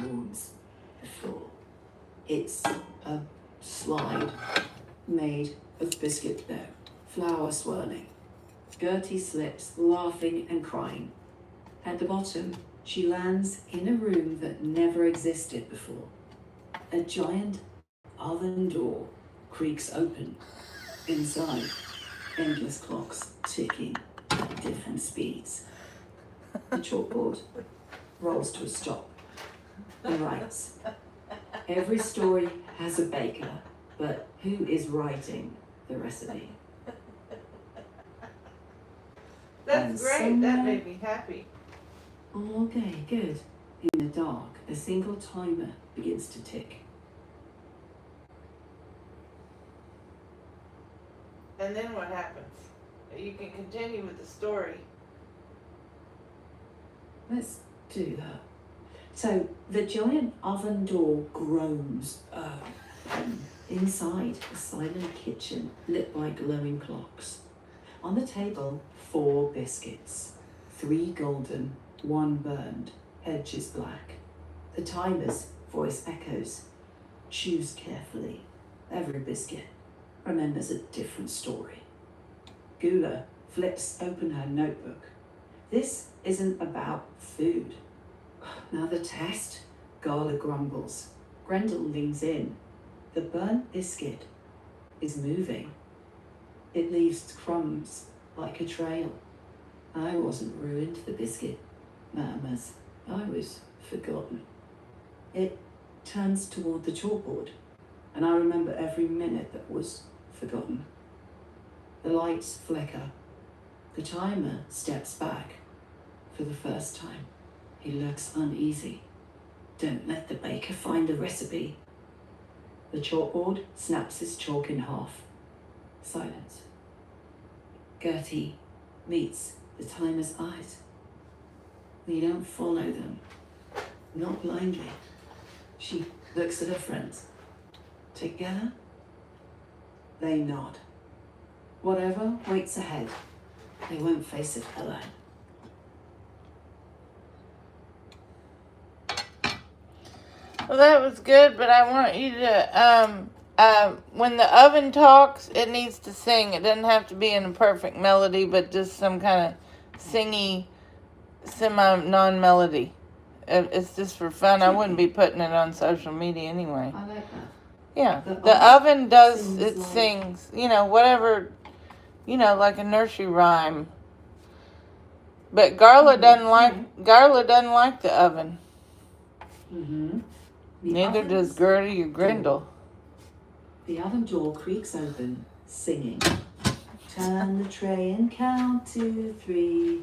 towards the floor. It's a slide made of biscuit dough, flour swirling. Gertie slips, laughing and crying. At the bottom, she lands in a room that never existed before. A giant oven door creaks open. Inside, endless clocks ticking at different speeds. The chalkboard rolls to a stop and writes, "Every story has a baker, but who is writing the recipe?" That's great. That made me happy. Okay, good. In the dark, a single timer begins to tick. And then what happens? You can continue with the story. Let's do that. So the giant oven door groans. Inside, a silent kitchen lit by glowing clocks. On the table, 4 biscuits. 3 golden, 1 burned, edges black. The timer's voice echoes. Choose carefully. Every biscuit remembers a different story. Gula flips open her notebook. This isn't about food. Another test? Gala grumbles. Grendel leans in. The burnt biscuit is moving. It leaves crumbs like a trail. I wasn't ruined, the biscuit murmurs. I was forgotten. It turns toward the chalkboard, and I remember every minute that was forgotten. The lights flicker. The timer steps back. For the first time, he looks uneasy. Don't let the baker find the recipe. The chalkboard snaps his chalk in half. Silence. Gertie meets the timer's eyes. We don't follow them. Not blindly. She looks at her friends. Together, they nod. Whatever waits ahead, they won't face it alone. Well, that was good, but I want you to, when the oven talks, it needs to sing. It doesn't have to be in a perfect melody, but just some kind of singy, non-melody. It's just for fun. I wouldn't be putting it on social media anyway. I like that. Yeah, the oven does, it sings, whatever, like a nursery rhyme. But Garla doesn't like the oven. Mm-hmm. Neither does Gertie or Grendel. The oven door creaks open, singing. Turn the tray and count 2, 3.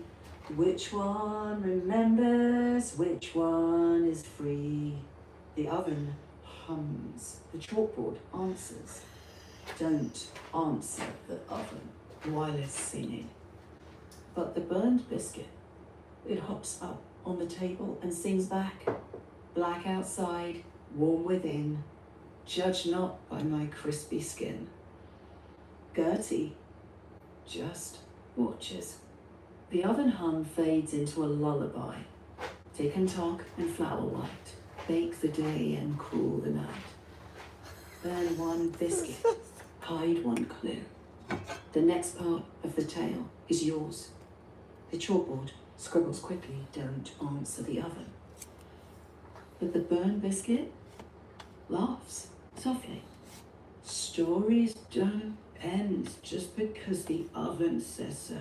Which one remembers? Which one is free? The oven hums. The chalkboard answers. Don't answer the oven while it's singing. But the burned biscuit, it hops up on the table and sings back. Black outside, warm within. Judge not by my crispy skin. Gertie just watches. The oven hum fades into a lullaby. Tick and tock and flour white. Bake the day and cool the night. Burn 1 biscuit. Hide 1 clue. The next part of the tale is yours. The chalkboard scribbles quickly. Don't answer the oven. But the burned biscuit laughs softly. Stories don't end just because the oven says so.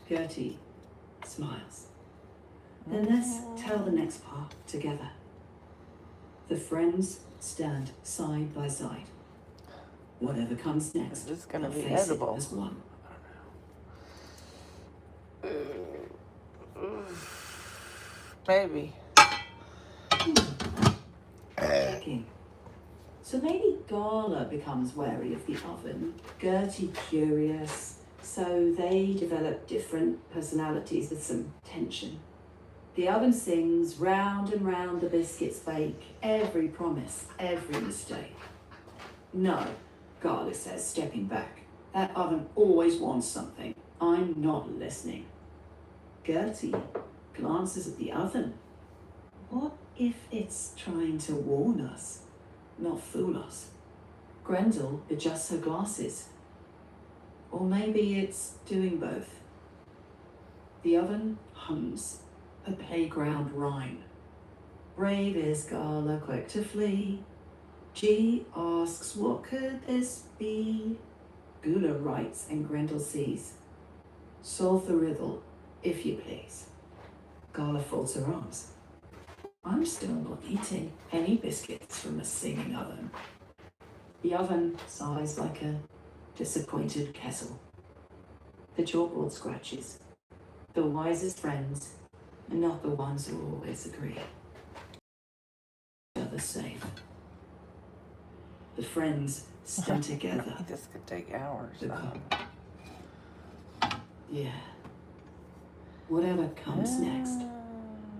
Gertie smiles. Then let's tell the next part together. The friends stand side by side. Whatever comes next, It's going to be face edible. it as one. Maybe. Checking. So maybe Gala becomes wary of the oven, Gertie curious, so they develop different personalities with some tension. The oven sings, round and round the biscuits bake, every promise, every mistake. No, Gala says, stepping back. That oven always wants something. I'm not listening. Gertie glances at the oven. What if it's trying to warn us, not fool us. Grendel adjusts her glasses. Or maybe it's doing both. The oven hums a playground rhyme. Brave is Gala, quick to flee. G asks, what could this be? Gula writes and Grendel sees. Solve the riddle, if you please. Gala folds her arms. I'm still not eating any biscuits from a singing oven. The oven sighs like a disappointed kettle. The chalkboard scratches. The wisest friends are not the ones who always agree. Each other safe. The friends stand together. This could take hours. Yeah. Whatever comes next,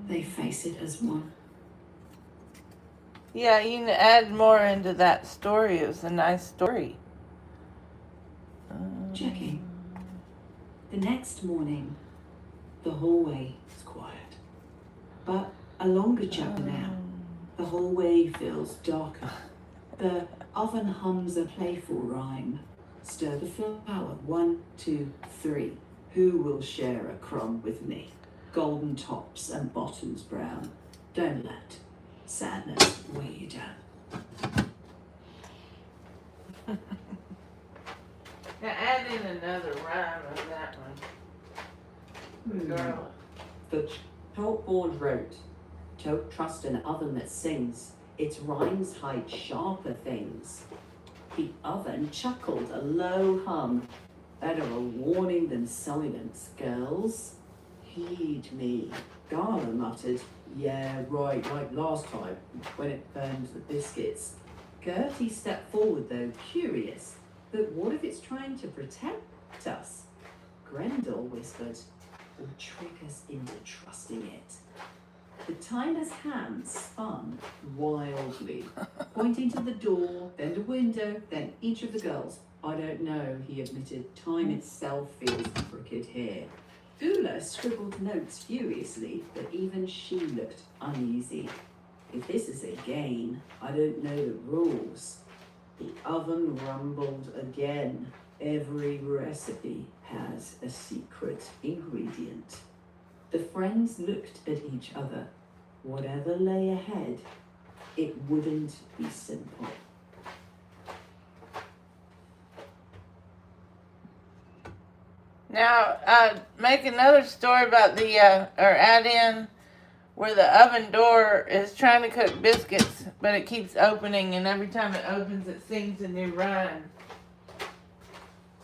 they face it as one. Yeah, you can add more into that story. It was a nice story. Checking. The next morning, the hallway is quiet. But a longer chapter now. The hallway feels darker. The oven hums a playful rhyme. Stir the flour, 1, 2, 3. Who will share a crumb with me? Golden tops and bottoms brown. Don't let sadness weigh you down. Now add in another rhyme of that one. Girl. The chalkboard wrote, don't trust an oven that sings. Its rhymes hide sharper things. The oven chuckled a low hum. Better a warning than silence, girls. Heed me. Gala muttered, yeah, right, like last time, when it burned the biscuits. Gertie stepped forward though, curious. But what if it's trying to protect us? Grendel whispered, or trick us into trusting it. The timer's hands spun wildly, pointing to the door, then the window, then each of the girls. I don't know, he admitted. Time itself feels crooked here. Gula scribbled notes furiously, but even she looked uneasy. If this is a game, I don't know the rules. The oven rumbled again. Every recipe has a secret ingredient. The friends looked at each other. Whatever lay ahead, it wouldn't be simple. Now, make another story about the, or add in where the oven door is trying to cook biscuits, but it keeps opening, and every time it opens, it sings a new rhyme.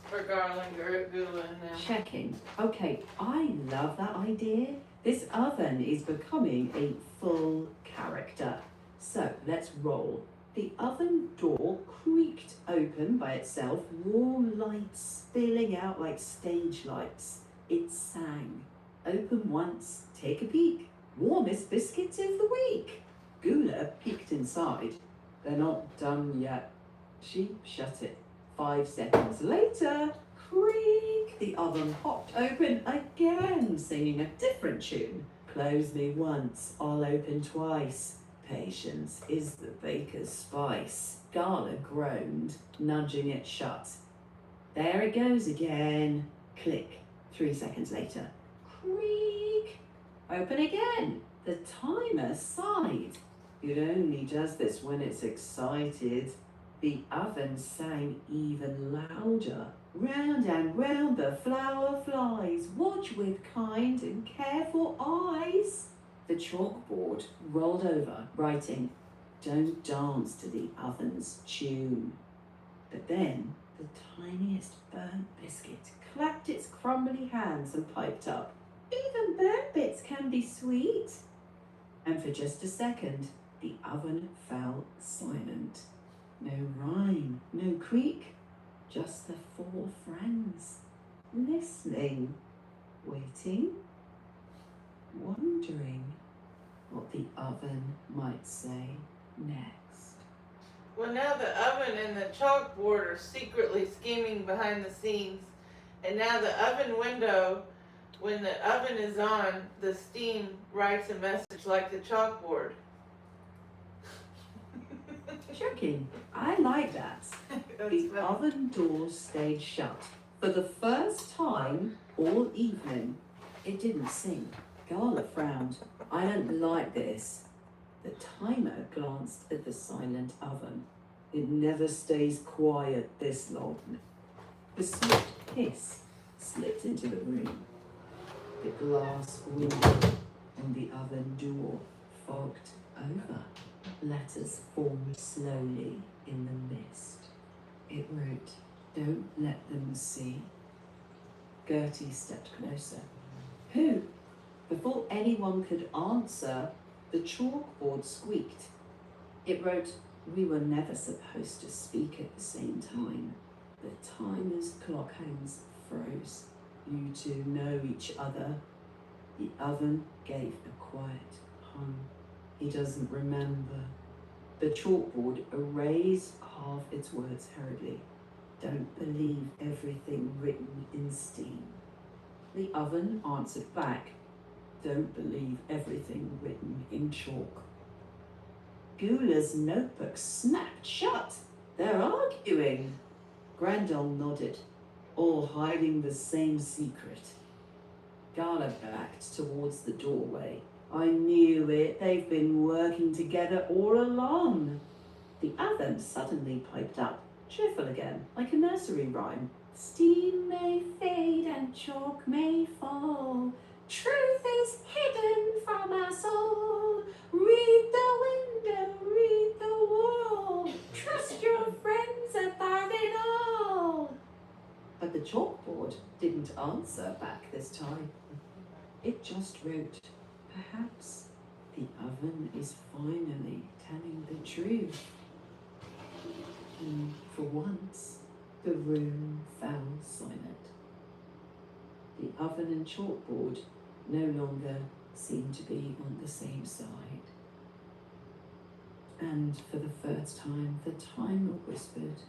For Garland, Gula, and them. Checking. Okay, I love that idea. This oven is becoming a full character. So let's roll. The oven door creaked open by itself, warm lights spilling out like stage lights. It sang. Open once, take a peek. Warmest biscuits of the week. Gula peeked inside. They're not done yet. She shut it. 5 seconds later, creak, the oven popped open again, singing a different tune. Close me once, I'll open twice. Patience is the baker's spice. Gala groaned, nudging it shut. There it goes again. Click. 3 seconds later. Creak. Open again. The timer sighed. It only does this when it's excited. The oven sang even louder. Round and round the flour flies. Watch with kind and careful eyes. The chalkboard rolled over, writing, don't dance to the oven's tune. But then the tiniest burnt biscuit clapped its crumbly hands and piped up, even burnt bits can be sweet. And for just a second, the oven fell silent. No rhyme, no creak, just the 4 friends, listening, waiting, wondering what the oven might say next. Well, now the oven and the chalkboard are secretly scheming behind the scenes, and now the oven window, when the oven is on, the steam writes a message like the chalkboard. cracking. I like that. The oven door stayed shut. For the first time all evening, it didn't sing. Gala frowned. I don't like this. The timer glanced at the silent oven. It never stays quiet this long. The swift hiss slipped into the room. The glass window on the oven door fogged over. Letters formed slowly in the mist. It wrote, "Don't let them see." Gertie stepped closer. Who? Before anyone could answer, the chalkboard squeaked. It wrote, "We were never supposed to speak at the same time." The timer's clock hands froze. You two know each other. The oven gave a quiet hum. He doesn't remember. The chalkboard erased half its words hurriedly. Don't believe everything written in steam. The oven answered back. Don't believe everything written in chalk. Gula's notebook snapped shut. They're arguing. Grandel nodded, all hiding the same secret. Gala backed towards the doorway. I knew it. They've been working together all along. The oven suddenly piped up, cheerful again, like a nursery rhyme. Steam may fade and chalk may fall. Truth is hidden from us all. Read the window, read the wall. Trust your friends above it all. But the chalkboard didn't answer back this time. It just wrote, perhaps the oven is finally telling the truth. And for once, the room fell silent. The oven and chalkboard no longer seemed to be on the same side. And for the first time, the timer whispered,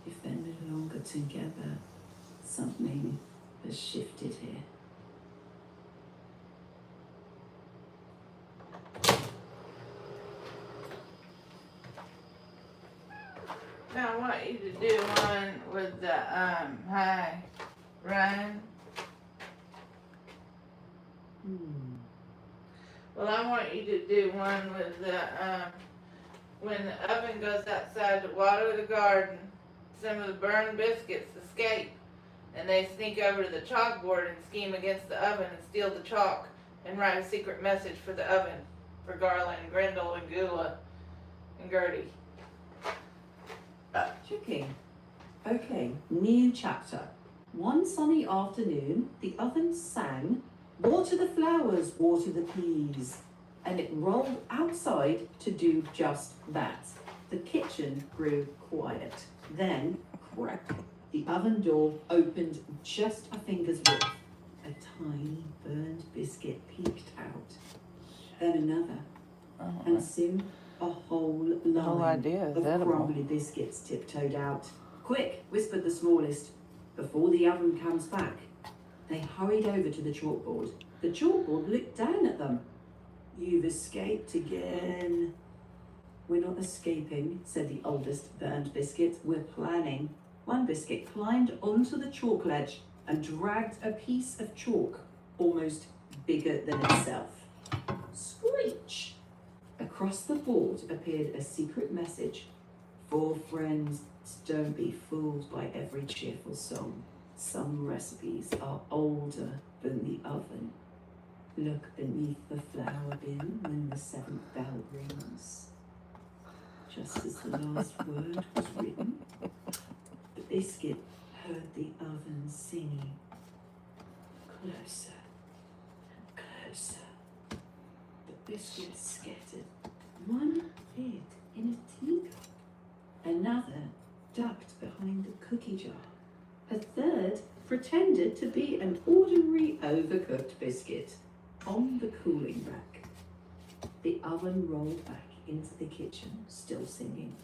if they're no longer together, something has shifted here. Now I want you to do one with the, hi, Ryan. Well, I want you to do one with the, when the oven goes outside to water the garden, some of the burned biscuits escape, and they sneak over to the chalkboard and scheme against the oven and steal the chalk and write a secret message for the oven, for Garland, Grendel, and Gula, and Gertie. Checking. Okay, new chapter. One sunny afternoon, the oven sang, water the flowers, water the peas. And it rolled outside to do just that. The kitchen grew quiet. Then, crack, the oven door opened just a finger's width. A tiny burned biscuit peeked out. Then another. And soon, a whole line of crumbly biscuits tiptoed out. Quick, whispered the smallest, before the oven comes back. They hurried over to the chalkboard. The chalkboard looked down at them. You've escaped again. We're not escaping, said the oldest burned biscuit. We're planning. One biscuit climbed onto the chalk ledge and dragged a piece of chalk almost bigger than itself. Screech! Across the board appeared a secret message. For friends, don't be fooled by every cheerful song. Some recipes are older than the oven. Look beneath the flour bin when the seventh bell rings. Just as the last word was written, the biscuit heard the oven singing. Closer, closer. The biscuits scattered. One hid in a teacup. Another ducked behind the cookie jar. A third pretended to be an ordinary overcooked biscuit on the cooling rack. The oven rolled back into the kitchen, still singing.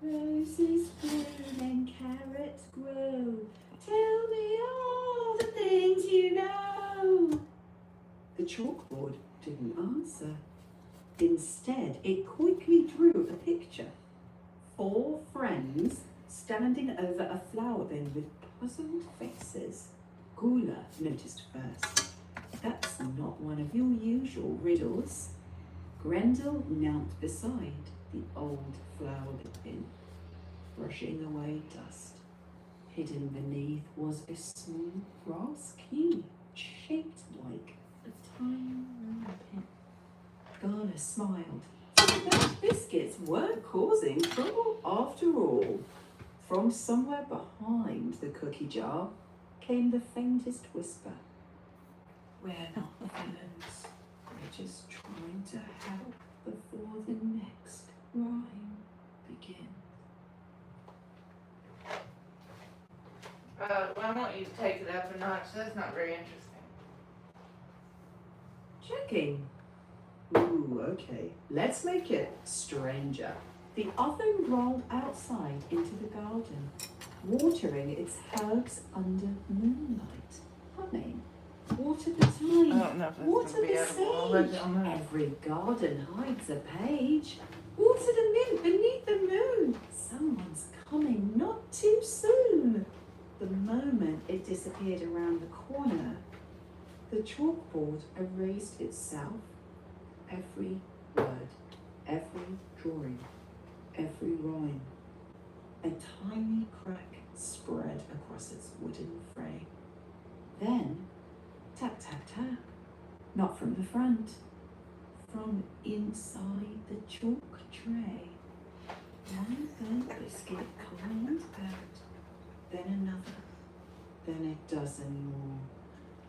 Roses bloom and carrots grow. Tell me all the things you know. The chalkboard didn't answer. Instead, it quickly drew a picture. 4 friends standing over a flour bin with puzzled faces. Gula noticed first. That's not one of your usual riddles. Grendel knelt beside the old flour bin, brushing away dust. Hidden beneath was a small brass key, shaped like a tiny pin. Gala smiled. Those biscuits weren't causing trouble after all. From somewhere behind the cookie jar came the faintest whisper. We're not villains. We're just trying to help before the next rhyme begins. Well, I want you to take it up a notch. That's not very interesting. Checking. Ooh, okay. Let's make it stranger. The oven rolled outside into the garden, watering its herbs under moonlight. Honey, water the thyme, I don't know if water it's going to be the edible. I'll let sage. y'all know. Every garden hides a page. Water the mint beneath the moon. Someone's coming not too soon. The moment it disappeared around the corner, the chalkboard erased itself. Every word, every drawing, every rhyme. A tiny crack spread across its wooden frame. Then, tap, tap, tap. Not from the front, from inside the chalk tray. One burnt biscuit climbed out, then another, then a dozen more.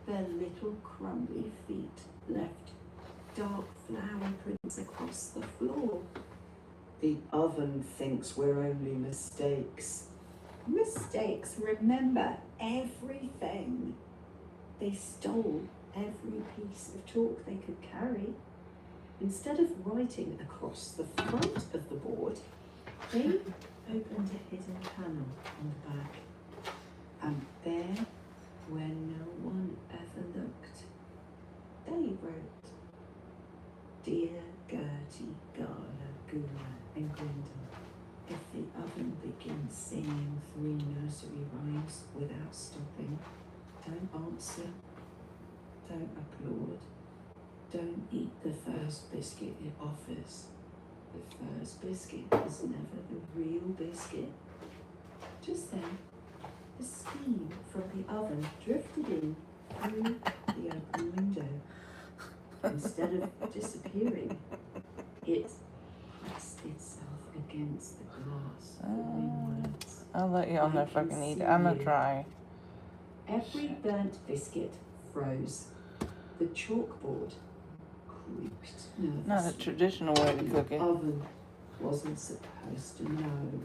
Their little crumbly feet left dark flour prints across the floor. The oven thinks we're only mistakes. Mistakes remember everything. They stole every piece of chalk they could carry. Instead of writing across the front of the board, they opened a hidden panel on the back. And there, where no one ever looked, they wrote, Dear Gertie, Gala, Gula, and Grindel, if the oven begins singing 3 nursery rhymes without stopping, don't answer, don't applaud, don't eat the first biscuit it offers. The first biscuit is never the real biscuit. Just then, the steam from the oven drifted in through the open window. Instead of disappearing, it pressed itself against the glass, forming words. I'll let y'all know if I can eat it. I'm gonna try. Every burnt biscuit froze. The chalkboard creaked nervously. Not a traditional way to cook The it. oven wasn't supposed to know.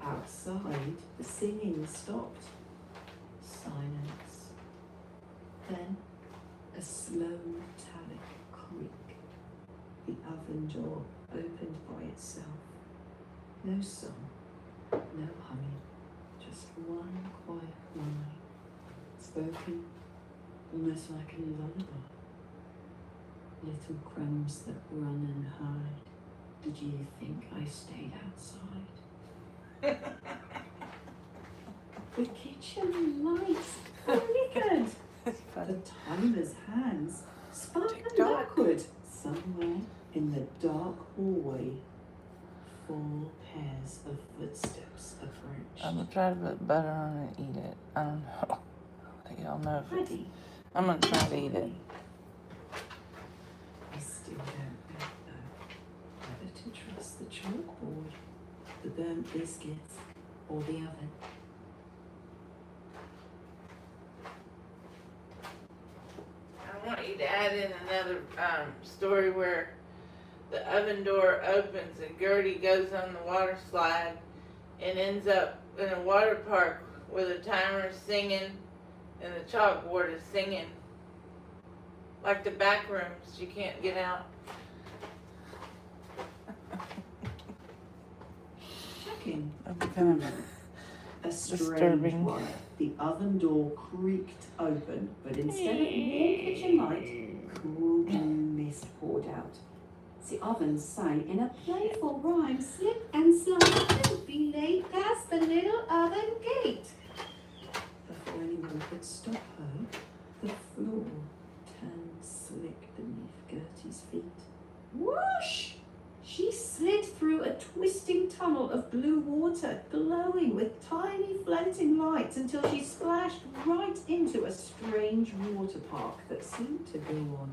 Outside, the singing stopped. Silence. Then, a slow metallic creak. The oven door opened by itself. No song, no humming, just one quiet line, spoken almost like a lullaby. Little crumbs that run and hide. Did you think I stayed outside? The kitchen lights flickered. The timer's hands spun backward. Somewhere in the dark hallway, 4 pairs of footsteps approached. I'm gonna try to put butter on it and eat it. I don't know. I'll let y'all know if it's... Ready? I'm gonna try to eat it. I still don't know though whether to trust the chalkboard, the burnt biscuits, or the oven. I want you to add in another story where the oven door opens and Gertie goes on the water slide and ends up in a water park where the timer is singing and the chalkboard is singing. Like the back rooms, you can't get out. Checking. Kind of A strange disturbing. one. The oven door creaked open, but instead of warm kitchen light, cool blue mist poured out. The oven sang in a playful rhyme, slip and slide, don't be late, past the little oven gate. Before anyone could stop her, the floor turned slick beneath Gertie's feet. Whoosh! She slid through a twisting tunnel of blue water, glowing with tiny floating lights, until she splashed right into a strange water park that seemed to go on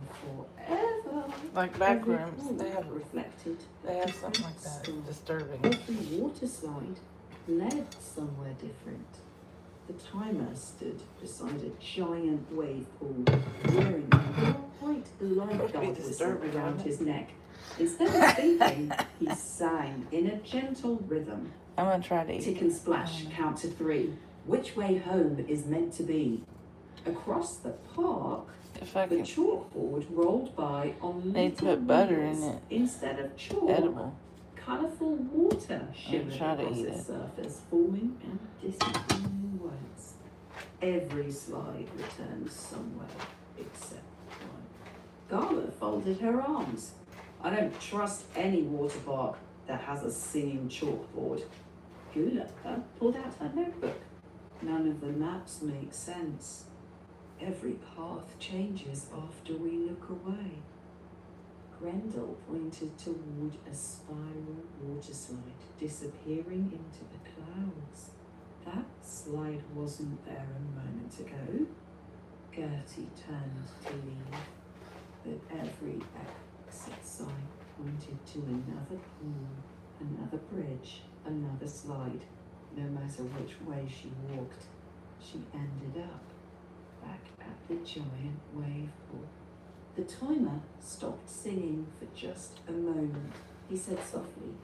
forever. Like back Every rooms, pool they have reflected. something like that. It's disturbing. Every water slide led somewhere different. The timer stood beside a giant wave pool, wearing a white lifeguard whistle around his neck. Instead of speaking, he sang in a gentle rhythm. I'm gonna try to eat Tick and splash, count to 3. Which way home is meant to be? Across the park, if I the can. chalkboard rolled by on They little put butter in wheels it. Instead of chalk. Edible. Colourful water shimmered try to across eat its it. surface, forming and disappearing in words. Every slide returned somewhere except one. Gala folded her arms. I don't trust any water park that has a singing chalkboard. Gula pulled out her notebook. None of the maps make sense. Every path changes after we look away. Grendel pointed toward a spiral water slide disappearing into the clouds. That slide wasn't there a moment ago. Gertie turned to leave, but every exit sign pointed to another pool, another bridge, another slide. No matter which way she walked, she ended up back at the giant wave pool. The timer stopped singing for just a moment. He said softly,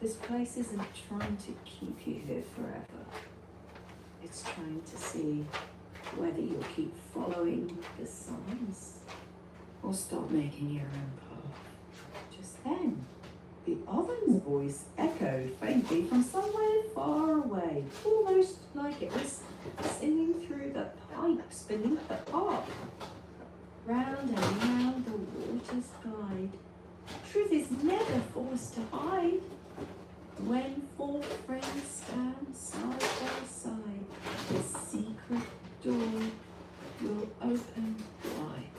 "This place isn't trying to keep you here forever. It's trying to see whether you'll keep following the signs or start making your own path." Just then, the oven's voice echoed faintly from somewhere far away, almost like it was singing through the pipes beneath the park. Round and round the waters glide. Truth is never forced to hide. When 4 friends stand side by side, the secret door will open wide.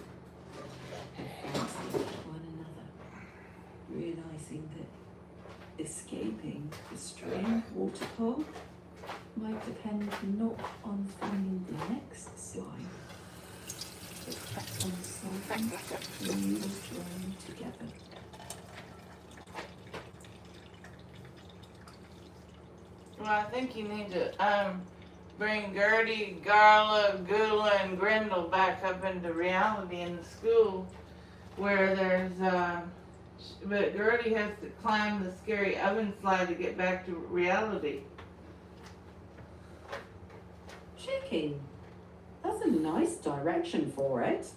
The friends look at one another, realizing that escaping the strange water park might depend not on finding the next slide, but on solving the new journey together. Well, I think you need to bring Gertie, Garla, Gula, and Grendel back up into reality in the school where there's but Gertie has to climb the scary oven slide to get back to reality. Chicken, that's a nice direction for it.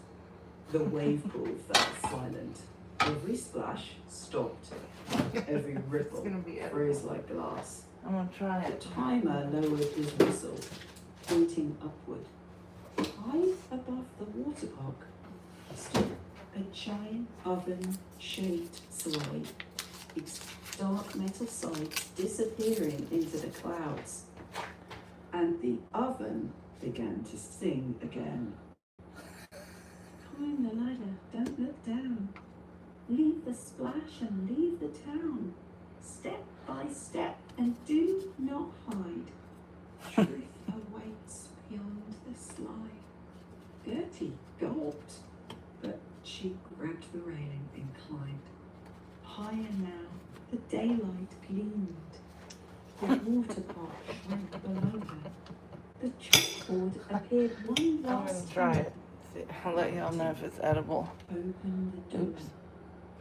The wave pool fell silent. Every splash stopped. Every ripple It's gonna be edible. froze like glass. I'm gonna try The it. timer lowered his whistle, pointing upward. High above the water park stood a giant oven-shaped slide, its dark metal sides disappearing into the clouds. And the oven began to sing again. Climb the ladder, don't look down. Leave the splash and leave the town. Step by step and do not hide. Truth awaits beyond the slide. Gertie gulped, but she grabbed the railing and climbed. Higher now, the daylight gleamed. The water park shrank below her. The chalkboard appeared one I'm last gonna try time. it. See, I'll let y'all know if it's edible. Open the door. Oops.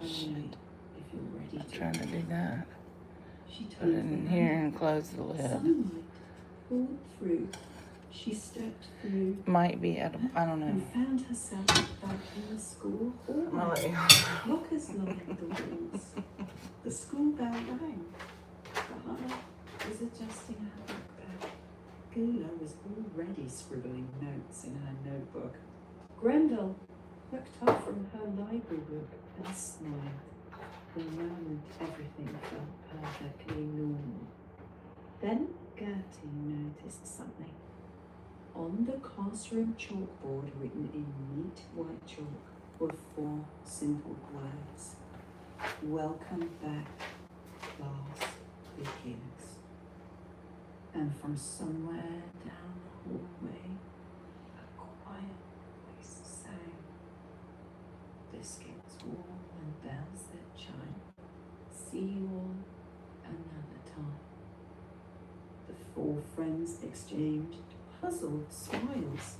Only if you're ready I'm to. trying to do that. She Put it turned in the here handle. and close the lid. Sunlight poured through. She stepped through Might be edible. I don't know. and found herself back in the school I'm gonna hallway. let y'all. Lockers lined the walls. The school bell rang. Bahana was adjusting her backpack. Gula was already scribbling notes in her notebook. Grendel looked up from her library book and smiled. For a moment, everything felt perfectly normal. Then Gertie noticed something. On the classroom chalkboard, written in neat white chalk, were 4 simple words. Welcome back, class begins. And from somewhere down the hallway, a quiet voice sang. Biscuits warm and bells that chime. See you all another time. The 4 friends exchanged puzzled smiles.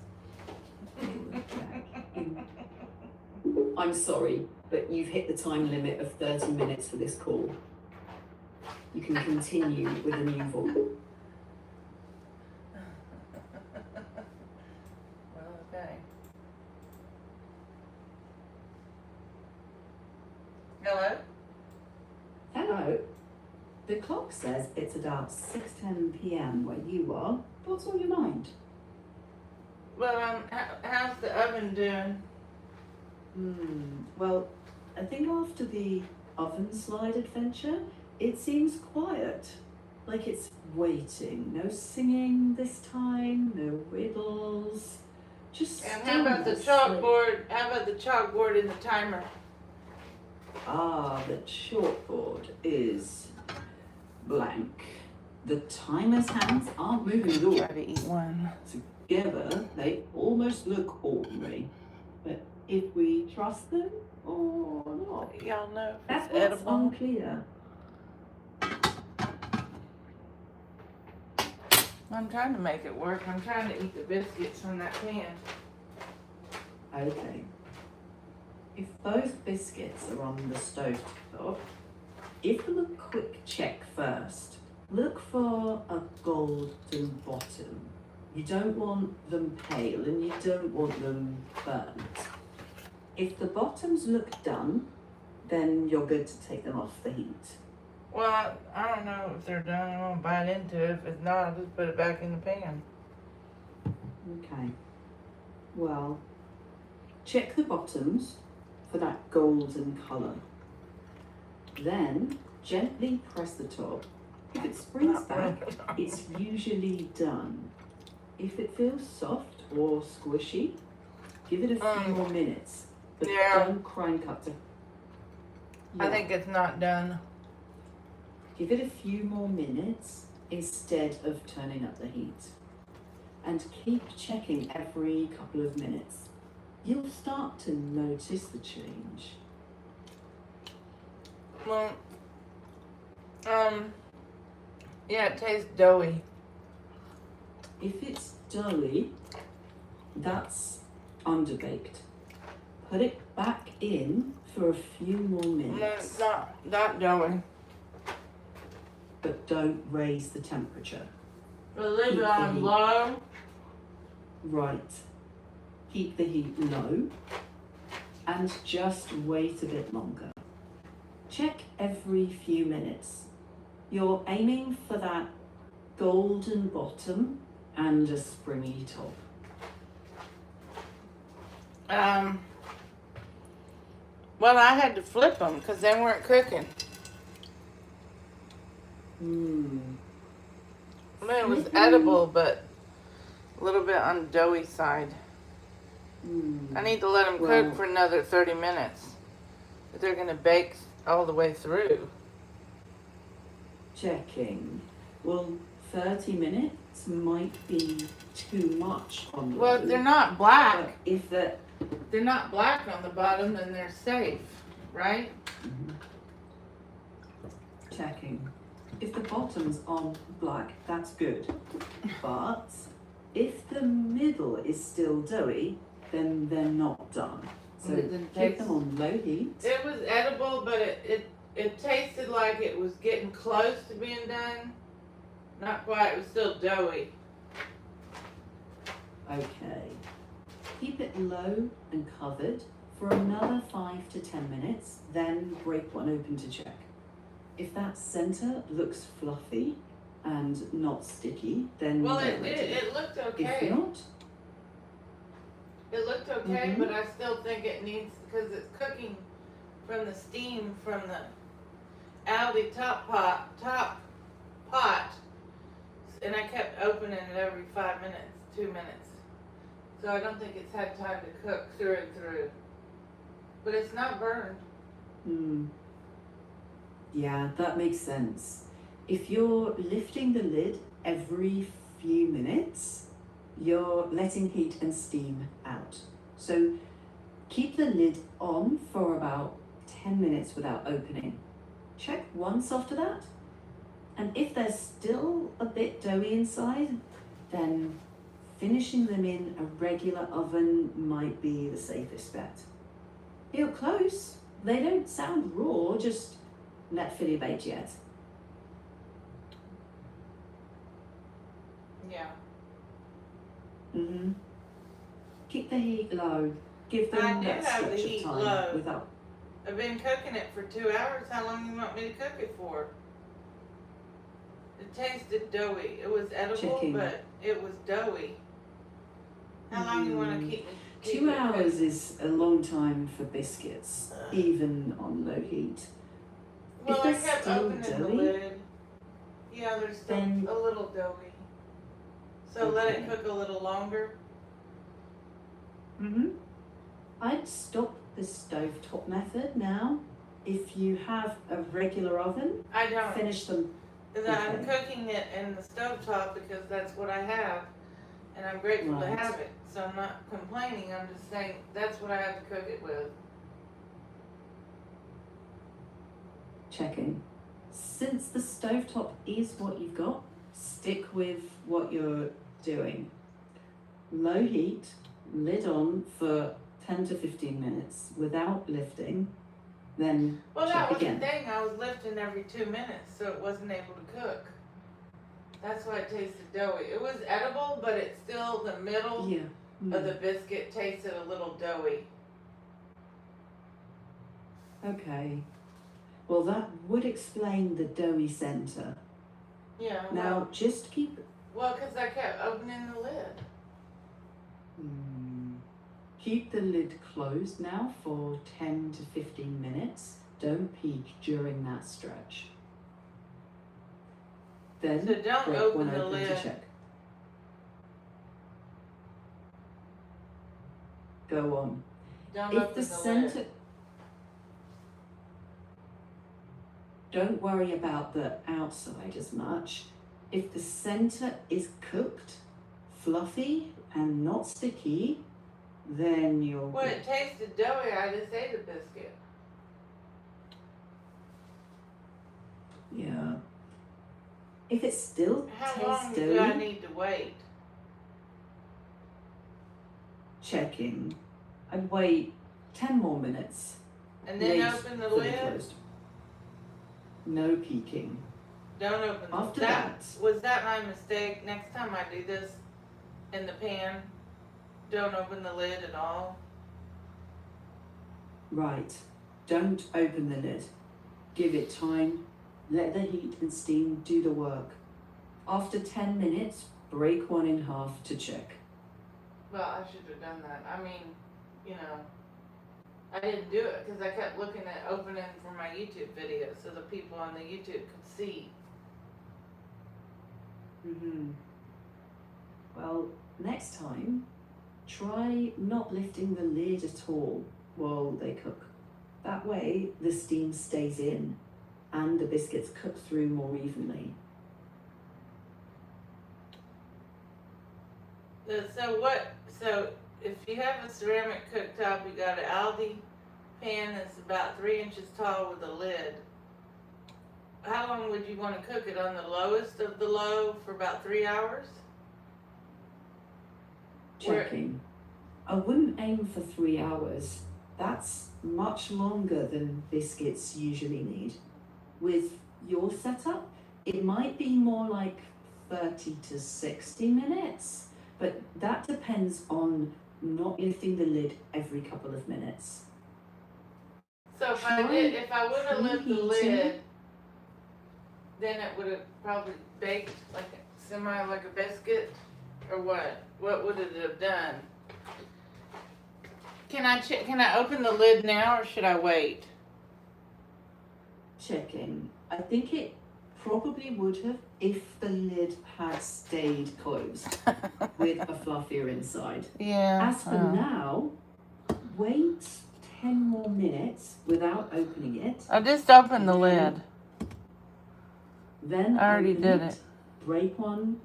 They were back in. I'm sorry, but you've hit the time limit of 30 minutes for this call. You can continue with a new voice. Well, okay. Hello? Hello. The clock says it's about 6:10 p.m. where you are. What's on your mind? Well, how's the oven doing? Well, I think after the oven slide adventure, it seems quiet. Like it's waiting. No singing this time, no riddles. Just And how about the chalkboard? How about the chalkboard and the timer? The chalkboard is blank. The timer's hands aren't moving at all. Try to eat one. Together, they almost look ordinary. But if we trust them or not, Y'all know if that's it's edible. unclear. I'm trying to make it work. I'm trying to eat the biscuits from that pan. Okay. If those biscuits are on the stove top, give them a quick check first. Look for a golden bottom. You don't want them pale and you don't want them burnt. If the bottoms look done, then you're good to take them off the heat. Well, I don't know if they're done. I won't bite into it. If it's not, I'll just put it back in the pan. Okay. Well, check the bottoms for that golden colour. Then gently press the top. If it springs back, it's usually done. If it feels soft or squishy, give it a few more minutes. But don't crank up to. I think it's not done. Give it a few more minutes instead of turning up the heat. And keep checking every couple of minutes. You'll start to notice the change. Well, yeah, it tastes doughy. If it's doughy, that's underbaked. Put it back in for a few more No, minutes. it's not doughy. But don't raise the temperature. But leave it on low. Right. Keep the heat low and just wait a bit longer. Check every few minutes. You're aiming for that golden bottom and a springy top. Well, I had to flip them because they weren't cooking. Well, it was edible, but a little bit on the doughy side. I need to let them cook for another 30 minutes. But they're going to bake all the way through. Checking. Well, 30 minutes might be too much on the Well, low, they're not black. but if they're not black on the bottom, then they're safe, right? checking. If the bottom's on black, that's good. But if the middle is still doughy, then they're not done. So keep them on low heat. It was edible, but it tasted like it was getting close to being done. Not quite, it was still doughy. Okay. Keep it low and covered for another 5 to 10 minutes, then break one open to check. If that center looks fluffy and not sticky, then Well, they're ready. it looked okay. If not, it looked okay, but I still think it needs, because it's cooking from the steam from the Aldi top pot, and I kept opening it every 5 minutes, 2 minutes. So I don't think it's had time to cook through and through. But it's not burned. Yeah, that makes sense. If you're lifting the lid every few minutes, you're letting heat and steam out. So keep the lid on for about 10 minutes without opening. Check once after that. And if there's still a bit doughy inside, then finishing them in a regular oven might be the safest bet. You're close. They don't sound raw, just not fully baked yet. Yeah. Keep the heat low. Give them I do that have the stretch heat of time low. without. I've been cooking it for 2 hours. How long do you want me to cook it for? It tasted doughy. It was edible, Checking. but it was doughy. How long do you want to keep it? 2 hours is a long time for biscuits, even on low heat. Well, if I they're kept still opening the doughy, lid. Yeah, they're still then- a little doughy. So let it Okay. cook a little longer. I'd stop the stovetop method now. If you have a regular oven, I don't. finish them. I'm Okay. cooking it in the stovetop because that's what I have. And I'm grateful to Right. have it. So I'm not complaining. I'm just saying that's what I have to cook it with. Checking. Since the stovetop is what you've got, stick with what you're doing. Low heat, lid on for 10 to 15 minutes without lifting, then Well, check that was again. the thing. I was lifting every 2 minutes, so it wasn't able to cook. That's why it tasted doughy. It was edible, but it's still the middle Yeah. of the biscuit tasted a little doughy. Okay. Well, that would explain the doughy center. Yeah. Now, just keep. Well, because I kept opening the lid. Keep the lid closed now for 10 to 15 minutes. Don't peek during that stretch. Then So don't break open one the open lid. to check. Go on. Don't If open the the center. lid. Don't worry about the outside as much. If the center is cooked, fluffy, and not sticky, then you're Well, good. it tasted doughy. I just ate a biscuit. Yeah. If it still How long tastes do I doughy, need to wait? checking. I'd wait 10 more minutes. And then Lid open the fully lid? closed. No peeking. Don't open the After lid. that, Was that my mistake? Next time I do this in the pan, don't open the lid at all. right, don't open the lid. Give it time. Let the heat and steam do the work. After 10 minutes, break one in half to check. Well, I should have done that. I mean, I didn't do it because I kept looking at opening for my YouTube video so the people on the YouTube could see. Well, next time, try not lifting the lid at all while they cook. That way, the steam stays in and the biscuits cook through more evenly. So if you have a ceramic cooktop, you got an Aldi pan that's about 3 inches tall with a lid. How long would you want to cook it on the lowest of the low for about 3 hours? Checking. I wouldn't aim for 3 hours. That's much longer than biscuits usually need. With your setup, it might be more like 30 to 60 minutes, but that depends on not lifting the lid every couple of minutes. So if I would have lifted the preheating. lid, then it would have probably baked like a biscuit, or what? What would it have done? Can I open the lid now, or should I wait? Checking. I think it probably would have if the lid had stayed closed with a fluffier inside. Yeah. As for now, wait 10 more minutes without opening it. I just opened the lid. Then I already open did it. Break one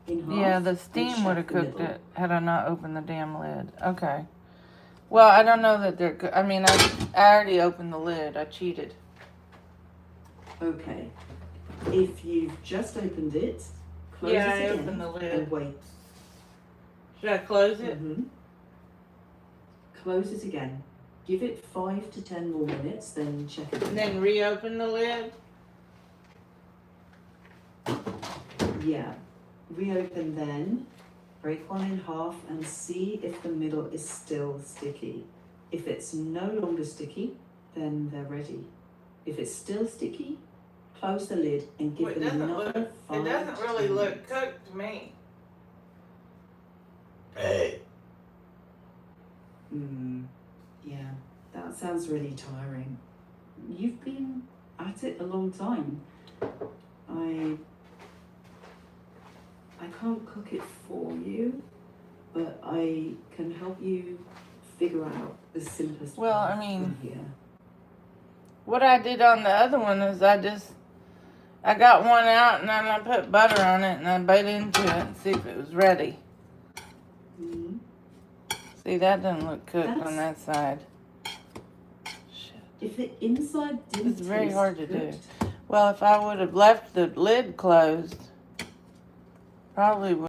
in half. Yeah, the and steam shut would have the cooked middle. it had I not opened the damn lid. Okay. Well, I don't know that they're good. I mean, I already opened the lid. I cheated. Okay. If you've just opened it, close Yeah, it I again opened the lid. and wait. Should I close it? Close it again. Give it 5 to 10 more minutes, then check it. And then reopen the lid? Yeah. Reopen then. Break one in half and see if the middle is still sticky. If it's no longer sticky, then they're ready. If it's still sticky, close the lid and give them another 5 It doesn't really to 10 look minutes. cooked to me. Hey. Yeah, that sounds really tiring. You've been at it a long time. I can't cook it for you, but I can help you figure out the simplest Well, I path mean, from here. what I did on the other one is I got one out and then I put butter on it and I bit into it and see if it was ready. See, that doesn't look cooked on that side. Shit. If the inside didn't It's very taste hard to good, do. Well, if I would have left the lid closed, probably would.